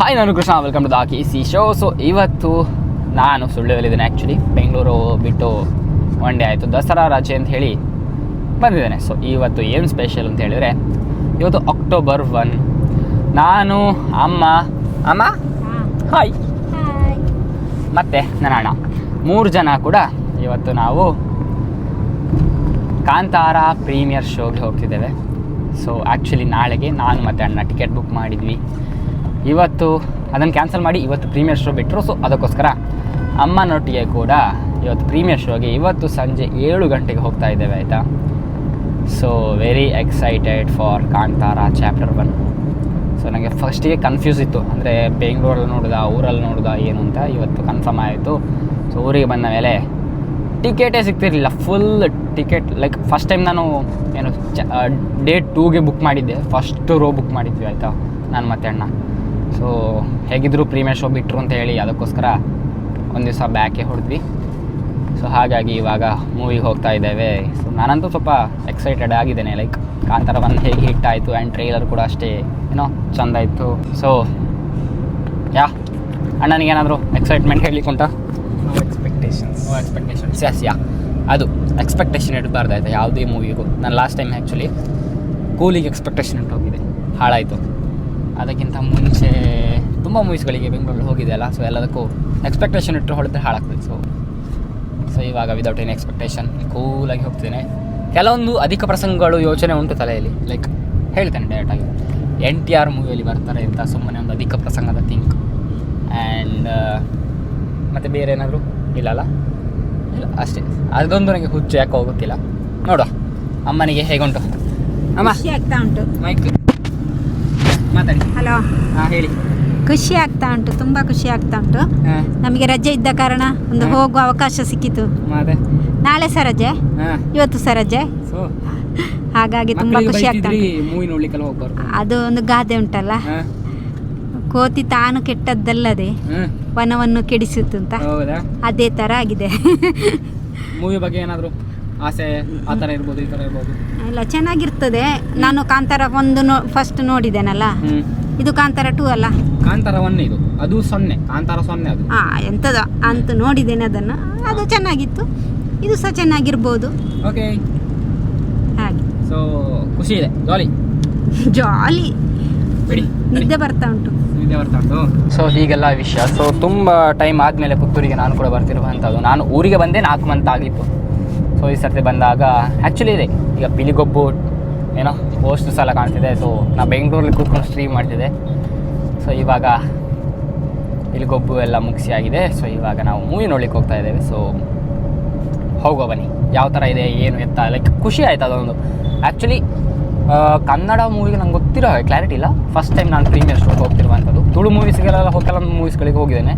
Hi, ನಾನು Krishna. Welcome to the C show. So ಇವತ್ತು ನಾನು ಸುಳ್ಳ್ಯದಲ್ಲಿದ್ದೇನೆ. ಆ್ಯಕ್ಚುಲಿ ಬೆಂಗಳೂರು ಬಿಟ್ಟು ಒನ್ ಡೇ ಆಯಿತು, ದಸರಾ ರಜೆ ಅಂತ ಹೇಳಿ ಬಂದಿದ್ದೇನೆ. ಸೊ ಇವತ್ತು ಏನು ಸ್ಪೆಷಲ್ ಅಂತ ಹೇಳಿದರೆ, ಇವತ್ತು ಅಕ್ಟೋಬರ್ 1. ನಾನು ಅಮ್ಮ ಹಾಯ್ ಮತ್ತು ನನ್ನ ಅಣ್ಣ 3 ಜನ ಕೂಡ ಇವತ್ತು ನಾವು ಕಾಂತಾರ ಪ್ರೀಮಿಯರ್ ಶೋಗೆ ಹೋಗ್ತಿದ್ದೇವೆ. ಸೊ ಆ್ಯಕ್ಚುಲಿ ನಾಳೆಗೆ ನಾನು ಮತ್ತು ಅಣ್ಣ ಟಿಕೆಟ್ ಬುಕ್ ಮಾಡಿದ್ವಿ. ಇವತ್ತು ಅದನ್ನು ಕ್ಯಾನ್ಸಲ್ ಮಾಡಿ ಇವತ್ತು ಪ್ರೀಮಿಯರ್ ಶೋ ಬಿಟ್ಟರು. ಸೊ ಅದಕ್ಕೋಸ್ಕರ ಅಮ್ಮನೊಟ್ಟಿಗೆ ಕೂಡ ಇವತ್ತು ಪ್ರೀಮಿಯರ್ ಶೋಗೆ ಇವತ್ತು ಸಂಜೆ 7 ಗಂಟೆಗೆ ಹೋಗ್ತಾ ಇದ್ದೇವೆ, ಆಯಿತಾ. So very excited for Kantara chapter 1. So ನನಗೆ ಫಸ್ಟಿಗೆ ಕನ್ಫ್ಯೂಸ್ ಇತ್ತು, ಅಂದರೆ ಬೆಂಗಳೂರಲ್ಲಿ ನೋಡಿದ ಊರಲ್ಲಿ ನೋಡಿದ ಏನು ಅಂತ. ಇವತ್ತು ಕನ್ಫರ್ಮ್ ಆಯಿತು. ಸೊ ಊರಿಗೆ ಬಂದ ಮೇಲೆ ಟಿಕೆಟೇ ಸಿಗ್ತಿರಲಿಲ್ಲ. Full ticket like first time ನಾನು ಏನು ಡೇ 2ಗೆ ಬುಕ್ ಮಾಡಿದ್ದೆ. ಫಸ್ಟ್ ರೋ ಬುಕ್ ಮಾಡಿದ್ವಿ, ಆಯಿತಾ, ನಾನು ಮತ್ತು ಅಣ್ಣ. ಸೊ ಹೇಗಿದ್ದರೂ ಪ್ರೀಮಿಯರ್ ಶೋ ಬಿಟ್ಟರು ಅಂತ ಹೇಳಿ ಅದಕ್ಕೋಸ್ಕರ ಒಂದು ದಿವಸ ಬ್ಯಾಕೆ ಹೊಡೆದ್ವಿ. ಸೊ ಹಾಗಾಗಿ ಇವಾಗ ಮೂವಿಗೆ ಹೋಗ್ತಾ ಇದ್ದೇವೆ. ಸೊ ನಾನಂತೂ ಸ್ವಲ್ಪ ಎಕ್ಸೈಟೆಡ್ ಆಗಿದ್ದೇನೆ. ಲೈಕ್ ಕಾಂತಾರ 1 ಹೇಗೆ ಹಿಟ್ ಆಯಿತು ಆ್ಯಂಡ್ ಟ್ರೈಲರ್ ಕೂಡ ಅಷ್ಟೇ ಏನೋ ಚೆಂದ ಇತ್ತು. ಸೊ ಅಣ್ಣನಿಗೇನಾದರೂ ಎಕ್ಸೈಟ್ಮೆಂಟ್ ಹೇಳಲಿಕ್ಕೆ ಉಂಟಾ? No expectations. ಯಾ ಅದು ಎಕ್ಸ್ಪೆಕ್ಟೇಷನ್ ಇಡಬಾರ್ದು, ಆಯಿತಾ, ಯಾವುದೇ ಮೂವಿಗೂ. ನಾನು ಲಾಸ್ಟ್ ಟೈಮ್ ಆ್ಯಕ್ಚುಲಿ ಕೂಲಿಗೆ ಎಕ್ಸ್ಪೆಕ್ಟೇಷನ್ ಇಟ್ಟು ಹೋಗಿದೆ, ಹಾಳಾಯಿತು. ಅದಕ್ಕಿಂತ ಮುಂಚೆ ತುಂಬ ಮೂವೀಸ್ಗಳಿಗೆ ಬೆಂಗಳೂರಲ್ಲಿ ಹೋಗಿದೆ ಅಲ್ಲ. ಸೊ ಎಲ್ಲದಕ್ಕೂ ಎಕ್ಸ್ಪೆಕ್ಟೇಷನ್ ಇಟ್ಟು ಹೊಡೆದ್ರೆ ಹಾಳಾಗ್ತದೆ. ಸೊ ಇವಾಗ ವಿದೌಟ್ ಎನಿ ಎಕ್ಸ್ಪೆಕ್ಟೇಷನ್ ಕೂಲಾಗಿ ಹೋಗ್ತೇನೆ. ಕೆಲವೊಂದು ಅಧಿಕ ಪ್ರಸಂಗಗಳು ಯೋಚನೆ ಉಂಟು ತಲೆಯಲ್ಲಿ. ಲೈಕ್ ಹೇಳ್ತೇನೆ ಡೈರೆಕ್ಟಾಗಿ, NTR ಮೂವಿಯಲ್ಲಿ ಬರ್ತಾರೆ ಅಂತ ಸುಮ್ಮನೆ ಒಂದು ಅಧಿಕ ಪ್ರಸಂಗದ ಥಿಂಕ್. ಆ್ಯಂಡ್ ಮತ್ತು ಬೇರೆ ಏನಾದರೂ ಇಲ್ಲ ಅಷ್ಟೇ. ಅದೊಂದು ನನಗೆ ಹುಚ್ಚು ಯಾಕೆ ಹೋಗುತ್ತಿಲ್ಲ. ನೋಡುವ ಅಮ್ಮನಿಗೆ ಹೇಗುಂಟು. ಅಮ್ಮ ಖುಷಿ ಆಗ್ತಾ ಉಂಟು. ಮೈಕ್ ಮಾತಾಡಿ. ಹಲೋ, ಹಾಂ ಹೇಳಿ. ಖುಷಿ ಆಗ್ತಾ ಉಂಟು, ತುಂಬ ಖುಷಿ ಆಗ್ತಾ ಉಂಟು. ಹಾಂ ನಮಗೆ ರಜೆ ಇದ್ದ ಕಾರಣ ಒಂದು ಹೋಗುವ ಅವಕಾಶ ಸಿಕ್ಕಿತು. ಮತ್ತೆ ನಾಳೆ ಸಹ ರಜೆ, ಹಾಂ ಇವತ್ತು ಸಹ ರಜೆ, ಸೊ ಹಾಗಾಗಿ ತುಂಬ ಖುಷಿ ಆಗ್ತಾ ಉಂಟು. ಮೂವಿ ನೋಡ್ಲಿಕ್ಕೆಲ್ಲ ಹೋಗ್ಬಾರ್ದು. ಅದು ಒಂದು ಗಾದೆ ಉಂಟಲ್ಲ, ಹಾಂ ಕೋತಿ ತಾನು ಕೆಟ್ಟದ್ದಲ್ಲದೆ ಹ್ಞೂ ವನವನ್ನು ಕೆಡಿಸಿತು ಅಂತ. ಹೌದಾ? ಅದೇ ಥರ ಆಗಿದೆ. ಮೂವಿ ಬಗ್ಗೆ ಏನಾದರೂ ಆಸೆ ಆ ಥರ ಇರ್ಬೋದು, ಈ ಥರ ಇರ್ಬೋದು? ಇಲ್ಲ, ಚೆನ್ನಾಗಿರ್ತದೆ. ನಾನು ಕಾಂತಾರ 1 ಫಸ್ಟ್ ನೋಡಿದ್ದೇನಲ್ಲ. ಹ್ಞೂ ಇದು ಕಾಂತಾರ 2 ಅಲ್ಲ. ಕಾಂತಾರ 1 ಇದು, ಅದು 0. ಕಾಂತಾರ 0 ಅದು. ಎಂಥದ ಅಂತ ನೋಡಿದ್ದೇನೆ ಅದನ್ನು. ಅದು ಚೆನ್ನಾಗಿತ್ತು, ಇದು ಸಹ ಚೆನ್ನಾಗಿರ್ಬೋದು. ಓಕೆ, ಹಾಗೆ ಸೊ ಖುಷಿ ಇದೆ, ಜಾಲಿ. ಬಿಡಿ ನಿದ್ದೆ ಬರ್ತಾ ಉಂಟು. ನಿದ್ದೆ ಬರ್ತಾ ಉಂಟು. ಸೊ ಹೀಗೆಲ್ಲ ವಿಷಯ. ಸೊ ತುಂಬ ಟೈಮ್ ಆದಮೇಲೆ ಪುತ್ತೂರಿಗೆ ನಾನು ಕೂಡ ಬರ್ತಿರುವಂಥದ್ದು. ನಾನು ಊರಿಗೆ ಬಂದೇ 4 ಮಂತ್ ಆಗಿತ್ತು. ಸೊ ಈ ಸರ್ತಿ ಬಂದಾಗ ಆ್ಯಕ್ಚುಲಿ ಇದೆ ಈಗ ಪಿಲಿಗೊಬ್ಬು ಏನೋ ಪೋಸ್ಟರ್ಸ್ ಎಲ್ಲ ಕಾಣ್ತಿದೆ. ಸೊ ನಾ ಬೆಂಗಳೂರಲ್ಲಿ ಕೂತ್ಕೊಂಡು ಸ್ಟ್ರೀಮ್ ಮಾಡ್ತಿದ್ದೆ. ಸೊ ಇವಾಗ ಪಿಲಿಗೊಬ್ಬು ಎಲ್ಲ ಮುಗಿಸಿ ಆಗಿದೆ. ಸೊ ಇವಾಗ ನಾವು ಮೂವಿ ನೋಡ್ಲಿಕ್ಕೆ ಹೋಗ್ತಾ ಇದ್ದೇವೆ. ಸೊ ಹೋಗೋ ಬನ್ನಿ, ಯಾವ ಥರ ಇದೆ ಏನು ಎತ್ತ. ಲೈಕ್ ಖುಷಿ ಆಯ್ತು ಅದೊಂದು. ಆ್ಯಕ್ಚುಲಿ ಕನ್ನಡ ಮೂವಿಗೆ ನಂಗೆ ಗೊತ್ತಿರೋ ಕ್ಲಾರಿಟಿ ಇಲ್ಲ. ಫಸ್ಟ್ ಟೈಮ್ ನಾನು ಪ್ರೀಮಿಯರ್ ಶೋಗೆ ಹೋಗ್ತಿರುವಂಥದ್ದು. ತುಳು ಮೂವೀಸ್ಗೆಲ್ಲ ಕೆಲವೊಂದು ಮೂವೀಸ್ಗಳಿಗೆ ಹೋಗಿದ್ದೇನೆ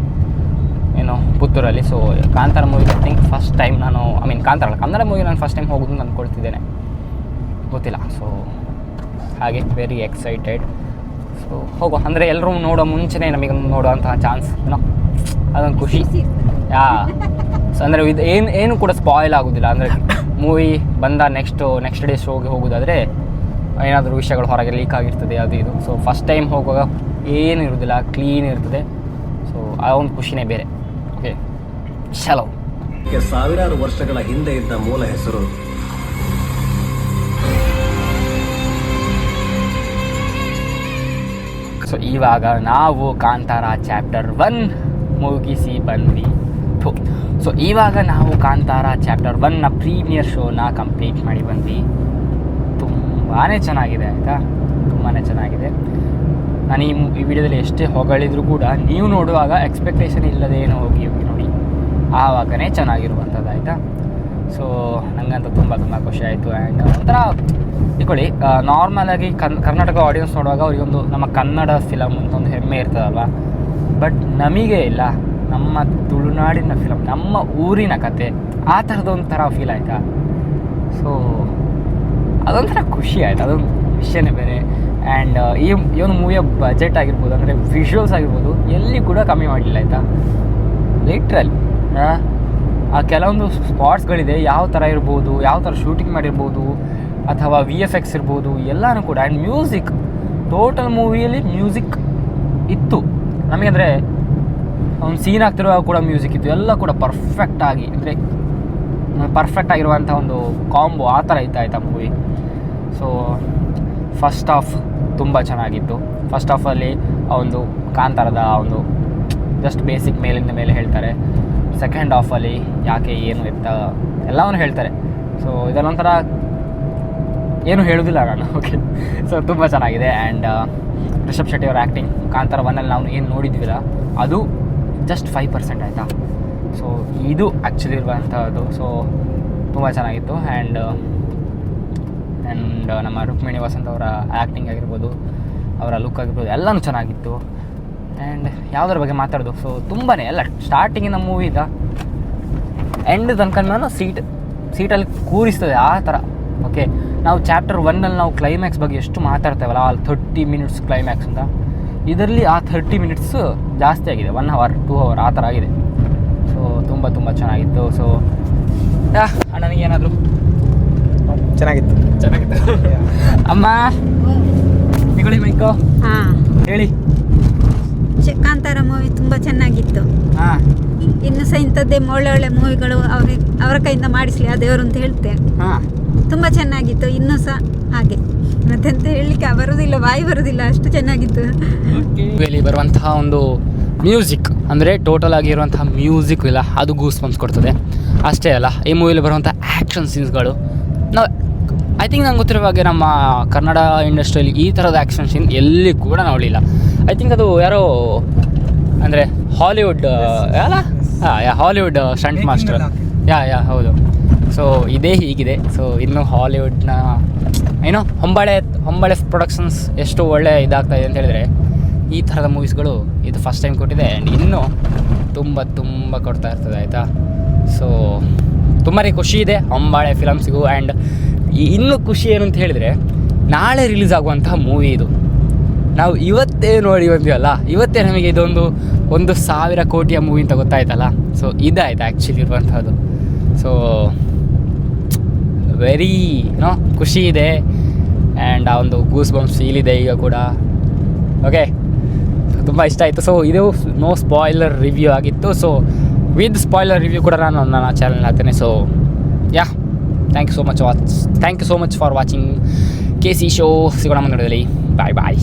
ಏನು ಪುತ್ತೂರಲ್ಲಿ. ಸೊ ಕಾಂತಾರ ಮೂವಿಗೆ ಐ ಥಿಂಕ್ ಫಸ್ಟ್ ಟೈಮ್ ನಾನು ಕಾಂತಾರ ಅಲ್ಲ, ಕನ್ನಡ ಮೂವಿಗೆ ನಾನು ಫಸ್ಟ್ ಟೈಮ್ ಹೋಗೋದು ಅಂತ ಅಂದ್ಕೊಳ್ತಿದ್ದೇನೆ, ಗೊತ್ತಿಲ್ಲ. ಸೊ ಹಾಗೆ ವೆರಿ ಎಕ್ಸೈಟೆಡ್. ಸೊ ಹೋಗೋ ಅಂದರೆ ಎಲ್ಲರೂ ನೋಡೋ ಮುಂಚೆನೇ ನಮಗೆ ನೋಡೋವಂತಹ ಚಾನ್ಸ್ ಏನೋ ಅದೊಂದು ಖುಷಿ. ಸೊ ಅಂದರೆ ಇದು ಏನು ಕೂಡ ಸ್ಪಾಯ್ಲ್ ಆಗೋದಿಲ್ಲ. ಅಂದರೆ ಮೂವಿ ಬಂದ ನೆಕ್ಸ್ಟ್ ಡೇ ಶೋಗೆ ಹೋಗೋದಾದರೆ ಏನಾದರೂ ವಿಷಯಗಳು ಹೊರಗೆ ಲೀಕ್ ಆಗಿರ್ತದೆ ಅದು ಇದು. ಸೊ ಫಸ್ಟ್ ಟೈಮ್ ಹೋಗುವಾಗ ಏನು ಇರೋದಿಲ್ಲ, ಕ್ಲೀನ್ ಇರ್ತದೆ. ಸೊ ಆ ಒಂದು ಖುಷಿನೇ ಬೇರೆ. ಓಕೆ, ಚಲೋ. ಸಾವಿರಾರು ವರ್ಷಗಳ ಹಿಂದೆ ಇದ್ದ ಮೂಲ ಹೆಸರು ಸೊ ಇವಾಗ ನಾವು ಕಾಂತಾರ ಚಾಪ್ಟರ್ 1 ಮುಗಿಸಿ ಬಂದ್ವಿ. ಸೊ ಇವಾಗ ನಾವು ಕಾಂತಾರ ಚಾಪ್ಟರ್ 1ನ ಪ್ರೀಮಿಯರ್ ಶೋನ ಕಂಪ್ಲೀಟ್ ಮಾಡಿ ಬಂದ್ವಿ. ತುಂಬಾ ಚೆನ್ನಾಗಿದೆ, ಆಯಿತಾ, ತುಂಬಾ ಚೆನ್ನಾಗಿದೆ. ನಾನು ಈ ವಿಡಿಯೋದಲ್ಲಿ ಎಷ್ಟೇ ಹೊಗಳಿದ್ರು ಕೂಡ ನೀವು ನೋಡುವಾಗ ಎಕ್ಸ್ಪೆಕ್ಟೇಷನ್ ಇಲ್ಲದೆ ಏನು ಹೋಗಿ ನೋಡಿ, ಆವಾಗನೇ ಚೆನ್ನಾಗಿರುವಂಥದ್ದು, ಆಯಿತಾ. ಸೊ ನನಗಂತೂ ತುಂಬ ಖುಷಿ ಆಯಿತು. ಆ್ಯಂಡ್ ಒಂಥರ ಇಟ್ಕೊಳ್ಳಿ, ನಾರ್ಮಲಾಗಿ ಕರ್ನಾಟಕ ಆಡಿಯನ್ಸ್ ನೋಡುವಾಗ ಅವರಿಗೊಂದು ನಮ್ಮ ಕನ್ನಡ ಫಿಲಮ್ ಅಂತ ಒಂದು ಹೆಮ್ಮೆ ಇರ್ತದಲ್ವ. ಬಟ್ ನಮಗೆ ಇಲ್ಲ, ನಮ್ಮ ತುಳುನಾಡಿನ ಫಿಲಮ್, ನಮ್ಮ ಊರಿನ ಕತೆ, ಆ ಥರದೊಂಥರ ಫೀಲ್ ಆಯಿತಾ. ಸೊ ಅದೊಂಥರ ಖುಷಿ ಆಯಿತು, ಅದೊಂದು ವಿಷಯನೇ ಬೇರೆ. ಆ್ಯಂಡ್ ಈ ಒಂದು ಮೂವಿಯ ಬಜೆಟ್ ಆಗಿರ್ಬೋದು, ಅಂದರೆ ವಿಷುವಲ್ಸ್ ಆಗಿರ್ಬೋದು, ಎಲ್ಲಿ ಕೂಡ ಕಮ್ಮಿ ಮಾಡಲಿಲ್ಲ, ಆಯಿತಾ. ಲಿಟ್ರಲಿ ಆ ಕೆಲವೊಂದು ಸ್ಪಾಟ್ಸ್ಗಳಿದೆ, ಯಾವ ಥರ ಇರ್ಬೋದು, ಯಾವ ಥರ ಶೂಟಿಂಗ್ ಮಾಡಿರ್ಬೋದು, ಅಥವಾ VFX ಇರ್ಬೋದು, ಎಲ್ಲನೂ ಕೂಡ. ಆ್ಯಂಡ್ ಮ್ಯೂಸಿಕ್, ಟೋಟಲ್ ಮೂವಿಯಲ್ಲಿ ಮ್ಯೂಸಿಕ್ ಇತ್ತು. ನಮಗೆ ಅಂದರೆ ಒಂದು ಸೀನ್ ಆಗ್ತಿರುವಾಗ ಕೂಡ ಮ್ಯೂಸಿಕ್ ಇತ್ತು, ಎಲ್ಲ ಕೂಡ ಪರ್ಫೆಕ್ಟಾಗಿ ಅಂದರೆ ಪರ್ಫೆಕ್ಟ್ ಆಗಿರುವಂಥ ಒಂದು ಕಾಂಬೋ ಆ ಥರ ಇತ್ತು ಆಯಿತಾ ಮೂವಿ. ಸೊ ಫಸ್ಟ್ ಹಾಫ್ ತುಂಬ ಚೆನ್ನಾಗಿತ್ತು. ಫಸ್ಟ್ ಹಾಫಲ್ಲಿ ಆ ಒಂದು ಕಾಂತಾರದ ಒಂದು ಜಸ್ಟ್ ಬೇಸಿಕ್ ಮೇಲಿಂದ ಮೇಲೆ ಹೇಳ್ತಾರೆ. ಸೆಕೆಂಡ್ ಹಾಫಲ್ಲಿ ಯಾಕೆ ಏನು ಎತ್ತ ಎಲ್ಲವನ್ನೂ ಹೇಳ್ತಾರೆ. ಸೊ ಇದರೊಂಥರ ಏನು ಹೇಳೋದಿಲ್ಲ ನಾನು. ಓಕೆ, ಸೊ ತುಂಬ ಚೆನ್ನಾಗಿದೆ. ಆ್ಯಂಡ್ ರಿಷಬ್ ಶೆಟ್ಟಿ ಅವರ ಆ್ಯಕ್ಟಿಂಗ್ ಕಾಂತಾರ 1ಅಲ್ಲಿ ನಾವು ಏನು ನೋಡಿದ್ವಿಲ್ಲ ಅದು ಜಸ್ಟ್ 5% ಆಯಿತಾ. ಸೊ ಇದು ಆ್ಯಕ್ಚುಲಿ ಇರುವಂಥದ್ದು. ಸೊ ತುಂಬ ಚೆನ್ನಾಗಿತ್ತು. ಆ್ಯಂಡ್ ನಮ್ಮ ರುಕ್ಮಿಣಿ ವಸಂತ್ ಅವರ ಆ್ಯಕ್ಟಿಂಗ್ ಆಗಿರ್ಬೋದು, ಅವರ ಲುಕ್ ಆಗಿರ್ಬೋದು, ಎಲ್ಲನೂ ಚೆನ್ನಾಗಿತ್ತು. ಆ್ಯಂಡ್ ಯಾವುದರ ಬಗ್ಗೆ ಮಾತಾಡೋದು, ಸೊ ತುಂಬಾ ಎಲ್ಲ ಸ್ಟಾರ್ಟಿಂಗಿನ ಮೂವಿದ ಎಂಡ್ ತನಕ ನಾನು ಸೀಟಲ್ಲಿ ಕೂರಿಸ್ತದೆ ಆ ಥರ. ಓಕೆ, ನಾವು ಚಾಪ್ಟರ್ 1ಅಲ್ಲಿ ನಾವು ಕ್ಲೈಮ್ಯಾಕ್ಸ್ ಬಗ್ಗೆ ಎಷ್ಟು ಮಾತಾಡ್ತೇವಲ್ಲ, ಆ 30 ಮಿನಿಟ್ಸ್ ಕ್ಲೈಮ್ಯಾಕ್ಸ್ ಅಂತ, ಇದರಲ್ಲಿ ಆ 30 ಮಿನಿಟ್ಸ್ ಜಾಸ್ತಿ ಆಗಿದೆ, 1 ಅವರ್ 2 ಅವರ್ ಆ ಥರ ಆಗಿದೆ. ಸೊ ತುಂಬ ತುಂಬ ಚೆನ್ನಾಗಿತ್ತು. ಸೊ ಅಣ್ಣನಿಗೇನಾದರೂ ಚೆನ್ನಾಗಿತ್ತು ಅಮ್ಮ ನಿಗಳಿ ಮೈಕೋ ಹಾಂ, ಹೇಳಿ. ಕಾಂತಾರ ಮೂವಿ ತುಂಬ ಚೆನ್ನಾಗಿತ್ತು. ಹಾಂ ಇನ್ನು ಸಹ ಇಂಥದ್ದೇ ಒಳ್ಳೆ ಮೂವಿಗಳು ಅವರ ಕೈಯಿಂದ ಮಾಡಿಸ್ಲಿ ಆ ದೇವರು ಅಂತ ಹೇಳ್ತೇನೆ. ಹಾಂ ತುಂಬ ಚೆನ್ನಾಗಿತ್ತು. ಇನ್ನೂ ಸಹ ಹಾಗೆ ಮತ್ತೆಂತ ಹೇಳಲಿಕ್ಕೆ ಬರೋದಿಲ್ಲ, ಬಾಯಿ ಬರೋದಿಲ್ಲ, ಅಷ್ಟು ಚೆನ್ನಾಗಿತ್ತು. ಇಲ್ಲಿ ಬರುವಂತಹ ಒಂದು ಮ್ಯೂಸಿಕ್ ಅಂದರೆ ಟೋಟಲ್ ಆಗಿರುವಂತಹ ಮ್ಯೂಸಿಕ್ ಇಲ್ಲ, ಅದು ಗೂಸ್ ಬಂಪ್ಸ್ ಕೊಡ್ತದೆ. ಅಷ್ಟೇ ಅಲ್ಲ, ಈ ಮೂವಿಲಿ ಬರುವಂಥ ಆ್ಯಕ್ಷನ್ ಸೀನ್ಸ್ಗಳು ನಾವು ಐ ಥಿಂಕ್ ನಂಗೆ ಗೊತ್ತಿರೋ ಹಾಗೆ ನಮ್ಮ ಕನ್ನಡ ಇಂಡಸ್ಟ್ರಿಯಲ್ಲಿ ಈ ಥರದ ಆ್ಯಕ್ಷನ್ ಸೀನ್ ಎಲ್ಲಿ ಕೂಡ ನೋಡಲಿಲ್ಲ. ಐ ಥಿಂಕ್ ಅದು ಯಾರೋ ಅಂದರೆ ಹಾಲಿವುಡ್ ಅಲ್ಲ, ಹಾಲಿವುಡ್ ಸ್ಟಂಟ್ ಮಾಸ್ಟರ್, ಯಾ ಹೌದು. ಸೊ ಇದೇ ಹೀಗಿದೆ. ಸೊ ಇನ್ನು ಹಾಲಿವುಡ್ನ ಏನೋ ಹೊಂಬಾಳೆ ಪ್ರೊಡಕ್ಷನ್ಸ್ ಎಷ್ಟು ಒಳ್ಳೆ ಇದಾಗ್ತಾಯಿದೆ ಅಂತ ಹೇಳಿದರೆ, ಈ ಥರದ ಮೂವೀಸ್ಗಳು ಇದು ಫಸ್ಟ್ ಟೈಮ್ ಕೊಟ್ಟಿದೆ. ಆ್ಯಂಡ್ ಇನ್ನೂ ತುಂಬ ಕೊಡ್ತಾ ಇರ್ತದೆ ಆಯಿತಾ. ಸೊ ತುಂಬಾ ಖುಷಿ ಇದೆ ಹೊಂಬಾಳೆ ಫಿಲಮ್ಸಿಗೂ. ಆ್ಯಂಡ್ ಇನ್ನೂ ಖುಷಿ ಏನು ಅಂತ ಹೇಳಿದರೆ, ನಾಳೆ ರಿಲೀಸ್ ಆಗುವಂತಹ ಮೂವಿ ಇದು. ನಾವು ಇವತ್ತೇ ನೋಡಿ ಬಂದೀವಲ್ಲ, ಇವತ್ತೇ ನಮಗೆ ಇದೊಂದು 1,000 ಕೋಟಿಯ ಮೂವಿ ಅಂತ ಗೊತ್ತಾಯ್ತಲ್ಲ. ಸೊ ಇದಾಯ್ತು ಆ್ಯಕ್ಚುಲಿ ಇರುವಂಥದ್ದು. ಸೊ ವೆರಿ ಖುಷಿ ಇದೆ. ಆ್ಯಂಡ್ ಆ ಒಂದು ಗೂಸ್ ಬಂಪ್ಸ್ ಫೀಲ್ ಇದೆ ಈಗ ಕೂಡ. ಓಕೆ, ತುಂಬ ಇಷ್ಟ ಆಯಿತು. ಸೊ ಇದು ನೋ ಸ್ಪಾಯ್ಲರ್ ರಿವ್ಯೂ ಆಗಿತ್ತು. ಸೊ ವಿತ್ ಸ್ಪಾಯ್ಲರ್ ರಿವ್ಯೂ ಕೂಡ ನಾನು ನನ್ನ ಚಾನಲ್ ಹಾಕ್ತೇನೆ. So yeah, thank you so much for watching KC show. ಸಿಗೋಣ ಮುಂದೆ. ಬಾಯ್.